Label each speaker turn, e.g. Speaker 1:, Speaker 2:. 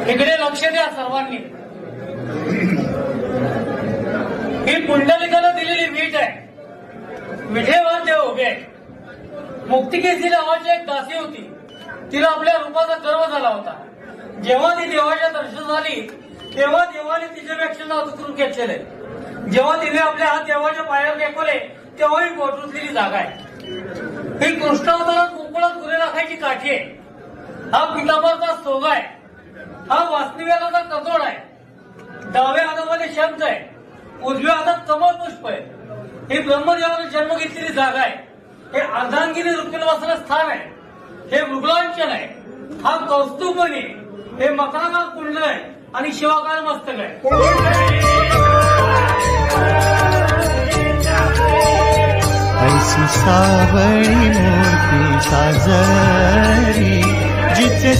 Speaker 1: इकडे लक्ष द्या सर्वांनी. ही पुंडलिकाला दिलेली वीट आहे. विठेवर देव उभे आहे. मुक्तिकेशी नावाची एक दासी होती. तिला आपल्या रूपाचा गर्व झाला होता. जेव्हा ती देवाच्या दर्शन झाली तेव्हा देवाने तिच्यापेक्षा नाव उतरून घेतलेले. जेव्हा तिने आपले हात देवाच्या पायावर टेकवले तेव्हा ही पोटरुतलेली जागा आहे. ही कृष्णावतारात गोकुळात गुरे राखायची काठी आहे. हा पितांबरचा सोगा आहे. हा वासनिवेलाचा कचोड आहे. डाव्या हातामध्ये शब्द आहे. उजव्या हातात कमल पुष्प आहे. ही ब्रह्मदेवाने जन्म घेतलेली जागा आहे. हे अर्धांगिनी रुक्मिणीवासाचं स्थान आहे. हे मृगलांचन आहे. हा कौस्तुभमणी आहे. हे मकराकार कुंडल आहे आणि शिवाकार मस्तक आहे.
Speaker 2: ऐसी सावळी मूर्ती साजरी जिचे